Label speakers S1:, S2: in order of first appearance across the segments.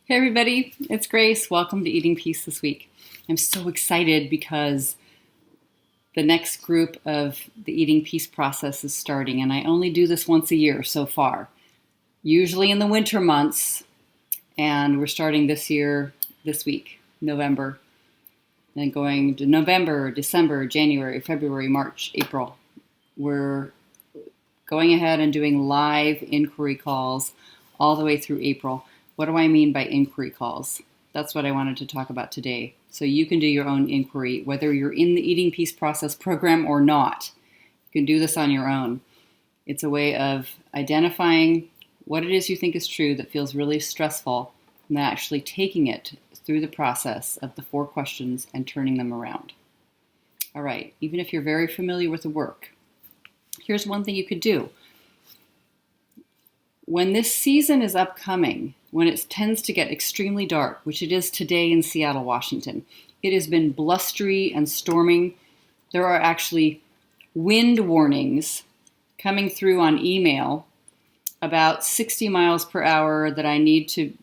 S1: Hey everybody, it's Grace. Welcome to Eating Peace this week. I'm so excited because the next group of the Eating Peace process is starting, and I only do this once a year so far, usually in the winter months, and we're starting this year, this week, November, then going to November, December, January, February, March, April. We're going ahead and doing live inquiry calls all the way through April. What do I mean by inquiry calls? That's what I wanted to talk about today. So you can do your own inquiry, whether you're in the Eating Peace Process program or not. You can do this on your own. It's a way of identifying what it is you think is true that feels really stressful, and then actually taking it through the process of the 4 questions and turning them around. All right, even if you're very familiar with the work, here's one thing you could do. When this season is upcoming, when it tends to get extremely dark, which it is today in Seattle, Washington, it has been blustery and storming. There are actually wind warnings coming through on email about 60 miles per hour that I need to,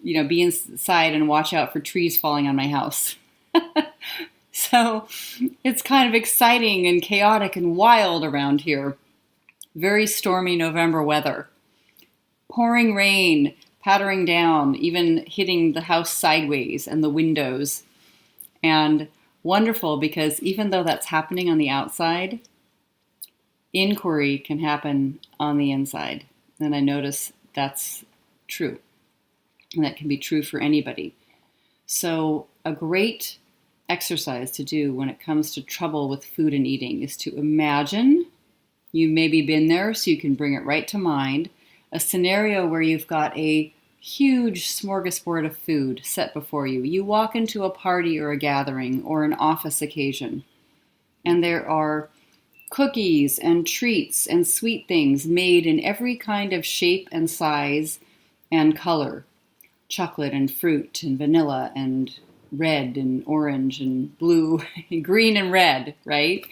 S1: be inside and watch out for trees falling on my house. So it's kind of exciting and chaotic and wild around here. Very stormy November weather. Pouring rain, pattering down, even hitting the house sideways and the windows. And wonderful because even though that's happening on the outside, inquiry can happen on the inside. And I notice that's true. And that can be true for anybody. So a great exercise to do when it comes to trouble with food and eating is to imagine, you've maybe been there so you can bring it right to mind, a scenario where you've got a huge smorgasbord of food set before you. You walk into a party or a gathering or an office occasion, and there are cookies and treats and sweet things made in every kind of shape and size and color. Chocolate and fruit and vanilla and red and orange and blue, green and red, right?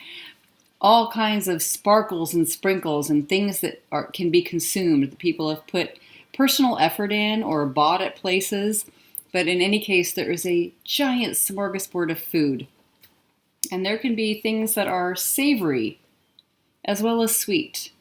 S1: All kinds of sparkles and sprinkles and things that can be consumed that people have put personal effort in or bought at places. But in any case, there is a giant smorgasbord of food. And there can be things that are savory as well as sweet.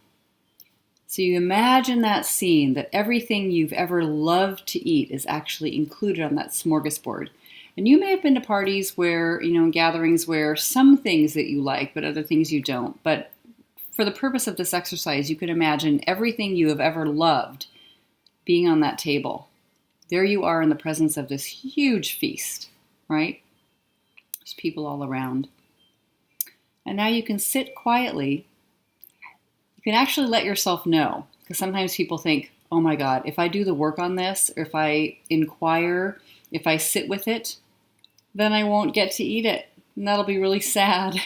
S1: So you imagine that scene, that everything you've ever loved to eat is actually included on that smorgasbord. And you may have been to parties where, gatherings where some things that you like, but other things you don't. But for the purpose of this exercise, you can imagine everything you have ever loved being on that table. There you are in the presence of this huge feast, right? There's people all around. And now you can sit quietly. You can actually let yourself know, because sometimes people think, oh my God, if I do the work on this, or if I inquire, if I sit with it, then I won't get to eat it. And that'll be really sad.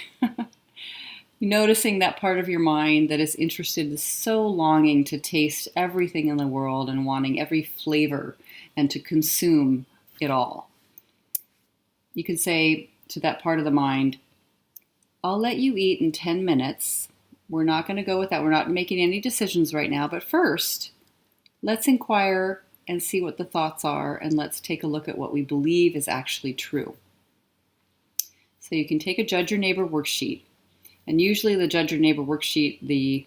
S1: Noticing that part of your mind that is interested, so longing to taste everything in the world and wanting every flavor and to consume it all. You can say to that part of the mind, I'll let you eat in 10 minutes. We're not going to go with that. We're not making any decisions right now. But first, let's inquire and see what the thoughts are, and let's take a look at what we believe is actually true. So you can take a Judge Your Neighbor worksheet, and usually the Judge Your Neighbor worksheet, the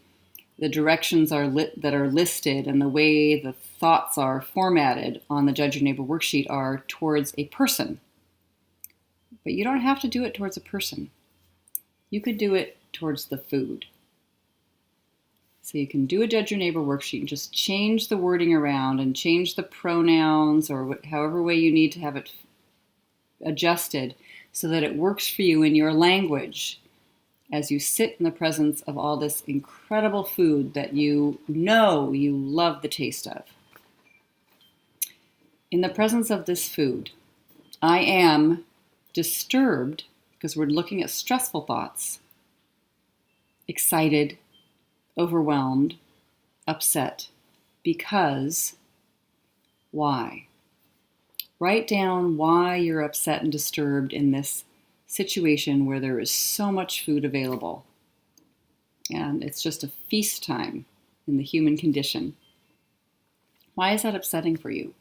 S1: directions that are listed and the way the thoughts are formatted on the Judge Your Neighbor worksheet are towards a person. But you don't have to do it towards a person. You could do it towards the food. So you can do a Judge Your Neighbor worksheet and just change the wording around and change the pronouns or however way you need to have it adjusted so that it works for you in your language as you sit in the presence of all this incredible food that you know you love the taste of. In the presence of this food, I am disturbed, because we're looking at stressful thoughts, excited, overwhelmed, upset, because why? Write down why you're upset and disturbed in this situation where there is so much food available. And it's just a feast time in the human condition. Why is that upsetting for you?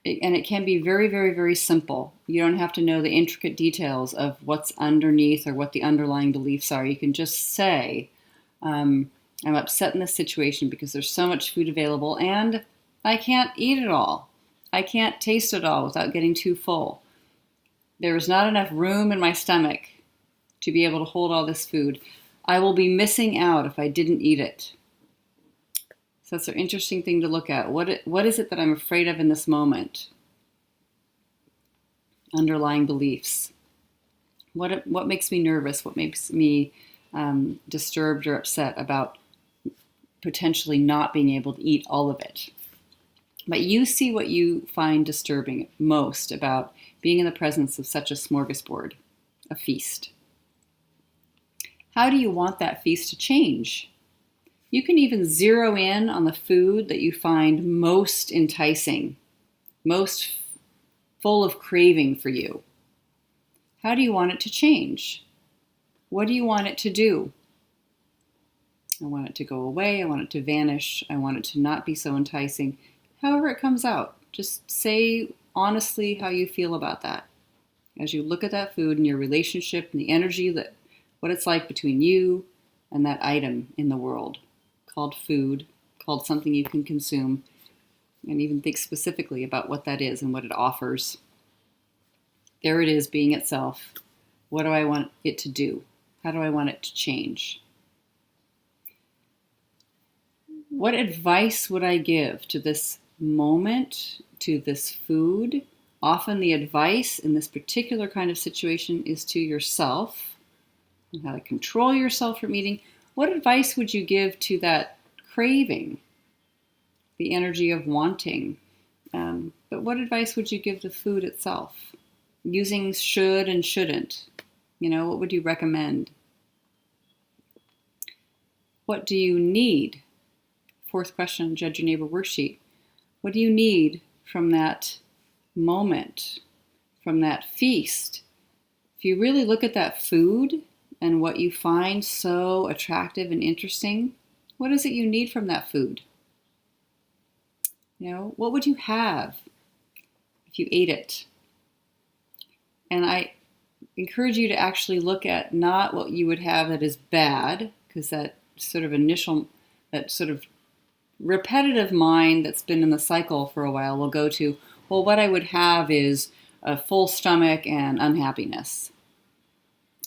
S1: And it can be very, very, very simple. You don't have to know the intricate details of what's underneath or what the underlying beliefs are. You can just say, I'm upset in this situation because there's so much food available and I can't eat it all. I can't taste it all without getting too full. There is not enough room in my stomach to be able to hold all this food. I will be missing out if I didn't eat it. So that's an interesting thing to look at. What is it that I'm afraid of in this moment? Underlying beliefs. What makes me nervous? What makes me disturbed or upset about potentially not being able to eat all of it? But you see what you find disturbing most about being in the presence of such a smorgasbord, a feast. How do you want that feast to change? You can even zero in on the food that you find most enticing, most full of craving for you. How do you want it to change? What do you want it to do? I want it to go away. I want it to vanish. I want it to not be so enticing. However it comes out, just say honestly how you feel about that. As you look at that food and your relationship and the energy, what it's like between you and that item in the world called food, called something you can consume, and even think specifically about what that is and what it offers. There it is, being itself. What do I want it to do? How do I want it to change? What advice would I give to this moment, to this food? Often the advice in this particular kind of situation is to yourself, and how to control yourself from eating. What advice would you give to that craving, the energy of wanting? But what advice would you give the food itself? Using should and shouldn't. What would you recommend? What do you need? Fourth question, Judge Your Neighbor worksheet. What do you need from that moment, from that feast? If you really look at that food and what you find so attractive and interesting, what is it you need from that food? What would you have if you ate it? And I encourage you to actually look at not what you would have that is bad, because that sort of repetitive mind that's been in the cycle for a while will go to, well, what I would have is a full stomach and unhappiness.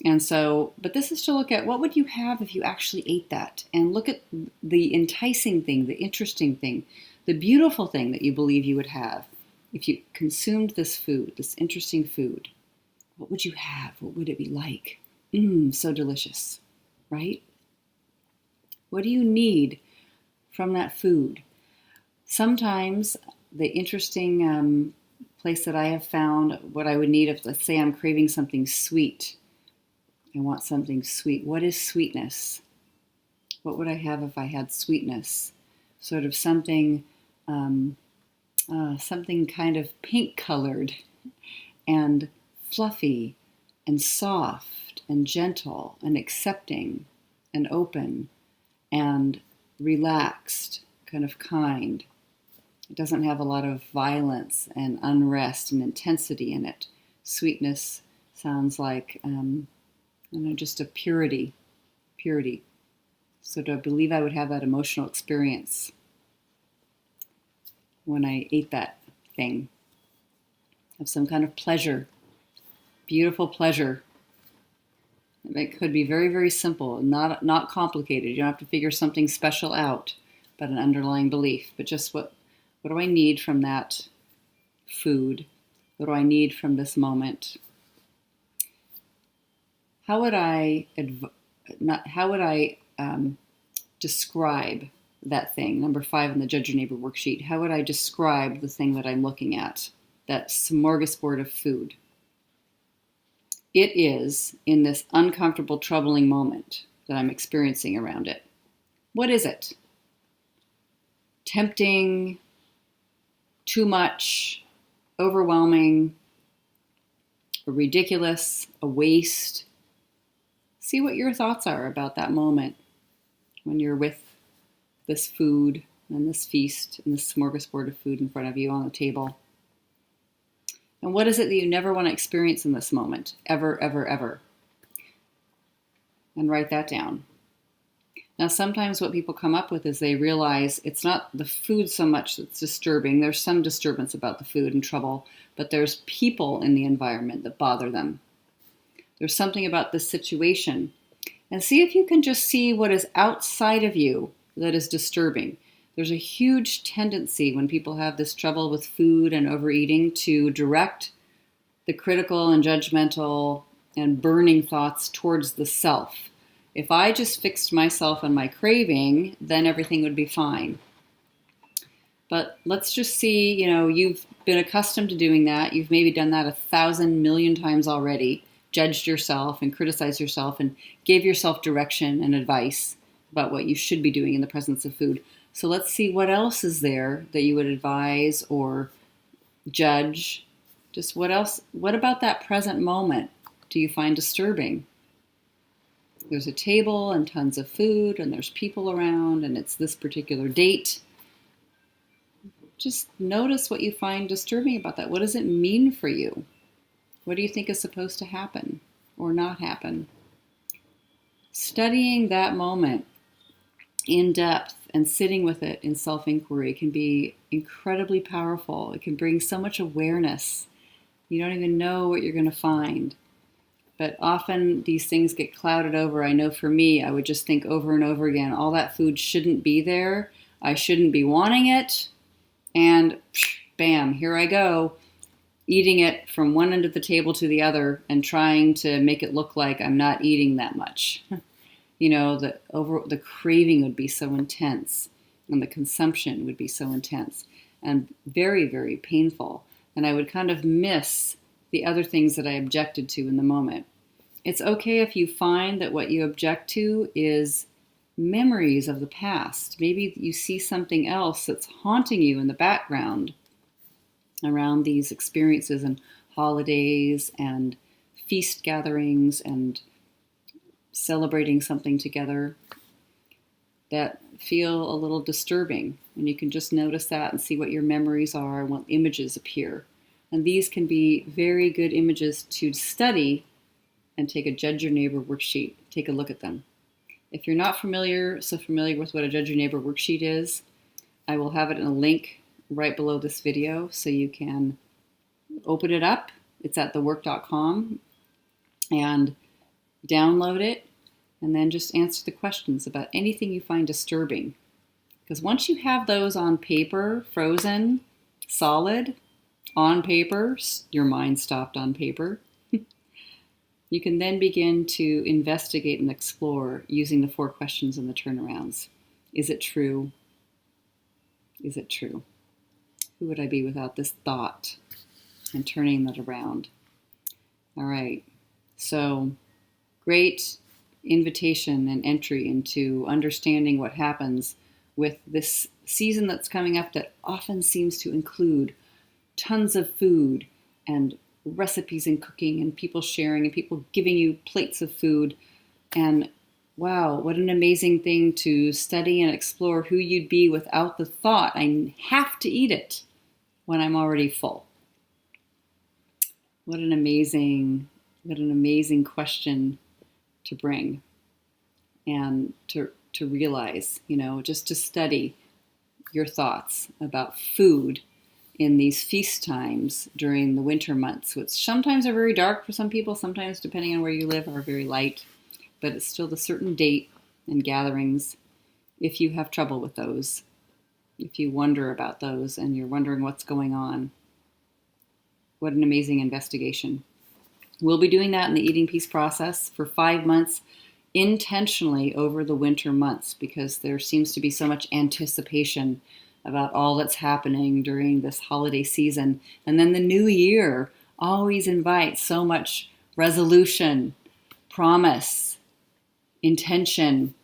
S1: And so, but this is to look at what would you have if you actually ate that, and look at the enticing thing, the interesting thing, the beautiful thing that you believe you would have if you consumed this food, this interesting food. What would you have? What would it be like? So delicious, right? What do you need from that food? Sometimes the interesting place that I have found, what I would need if, let's say, I'm craving something sweet. I want something sweet. What is sweetness? What would I have if I had sweetness? Sort of something kind of pink-colored and fluffy and soft and gentle and accepting and open and relaxed, kind of kind. It doesn't have a lot of violence and unrest and intensity in it. Sweetness sounds like just a purity. So do I believe I would have that emotional experience when I ate that thing? Have some kind of pleasure, beautiful pleasure. It could be very, very simple, not complicated. You don't have to figure something special out, but an underlying belief. But just what do I need from that food? What do I need from this moment? How would I describe that thing? Number 5 in the Judge Your Neighbor worksheet. How would I describe the thing that I'm looking at? That smorgasbord of food. It is in this uncomfortable, troubling moment that I'm experiencing around it. What is it? Tempting, too much, overwhelming, ridiculous, a waste. See what your thoughts are about that moment when you're with this food and this feast and this smorgasbord of food in front of you on the table. And what is it that you never want to experience in this moment? Ever, ever, ever. And write that down. Now, sometimes what people come up with is they realize it's not the food so much that's disturbing. There's some disturbance about the food and trouble, but there's people in the environment that bother them. There's something about this situation. And see if you can just see what is outside of you that is disturbing. There's a huge tendency when people have this trouble with food and overeating to direct the critical and judgmental and burning thoughts towards the self. If I just fixed myself and my craving, then everything would be fine. But let's just see, you've been accustomed to doing that. You've maybe done that 1,000 million times already, judged yourself and criticized yourself and gave yourself direction and advice about what you should be doing in the presence of food. So let's see what else is there that you would advise or judge. Just what else? What about that present moment do you find disturbing? There's a table and tons of food and there's people around and it's this particular date. Just notice what you find disturbing about that. What does it mean for you? What do you think is supposed to happen or not happen? Studying that moment in depth and sitting with it in self-inquiry can be incredibly powerful. It can bring so much awareness. You don't even know what you're going to find. But often these things get clouded over. I know for me, I would just think over and over again, all that food shouldn't be there. I shouldn't be wanting it. And bam, here I go, eating it from one end of the table to the other and trying to make it look like I'm not eating that much. The craving would be so intense and the consumption would be so intense and very, very painful. And I would kind of miss the other things that I objected to in the moment. It's okay if you find that what you object to is memories of the past. Maybe you see something else that's haunting you in the background around these experiences and holidays and feast gatherings and celebrating something together that feel a little disturbing. And you can just notice that and see what your memories are and what images appear. And these can be very good images to study and take a Judge Your Neighbor worksheet. Take a look at them. If you're not familiar with what a Judge Your Neighbor worksheet is, I will have it in a link right below this video so you can open it up. It's at thework.com and download it and then just answer the questions about anything you find disturbing. Because once you have those on paper, frozen, solid, on paper, your mind stopped on paper, you can then begin to investigate and explore using the 4 questions and the turnarounds. Is it true? Is it true? Who would I be without this thought? And turning that around. All right. So great invitation and entry into understanding what happens with this season that's coming up that often seems to include tons of food and recipes and cooking and people sharing and people giving you plates of food. And wow, what an amazing thing to study and explore who you'd be without the thought, I have to eat it when I'm already full. What an amazing question to bring and to realize, just to study your thoughts about food in these feast times during the winter months, which sometimes are very dark for some people, sometimes depending on where you live are very light, but it's still a certain date and gatherings. If you have trouble with those, if you wonder about those and you're wondering what's going on, what an amazing investigation. We'll be doing that in the Eating Peace process for 5 months intentionally over the winter months because there seems to be so much anticipation about all that's happening during this holiday season. And then the new year always invites so much resolution, promise, intention.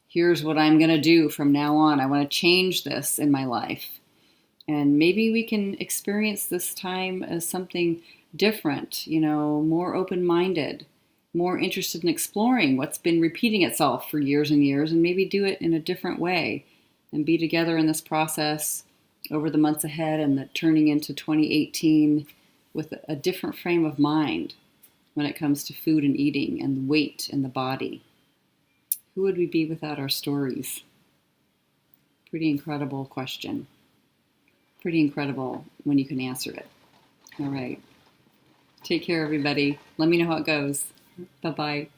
S1: Here's what I'm going to do from now on. I want to change this in my life. And maybe we can experience this time as something different, more open-minded, more interested in exploring what's been repeating itself for years and years, and maybe do it in a different way and be together in this process over the months ahead and turning into 2018 with a different frame of mind when it comes to food and eating and weight and the body? Who would we be without our stories? Pretty incredible question. Pretty incredible when you can answer it. All right. Take care, everybody. Let me know how it goes. Bye-bye.